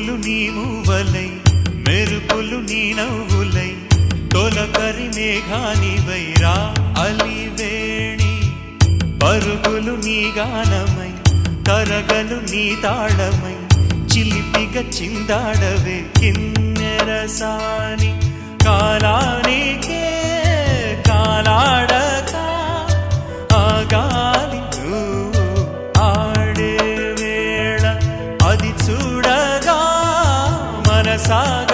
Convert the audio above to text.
ఉరుములు నీ మూవలై మెరుపులు నీ నవ్వులై తొలకరి మేఘానివై రా అలివేణి పరుగులు నీ గానమై తరగలు నీ తాళమై చిలిపిగా చిందాడవే కిన్నెరసాని కాలానికే కాలాడక ఆగాలి ఆడే వేళ అది చూడగా మనసాగ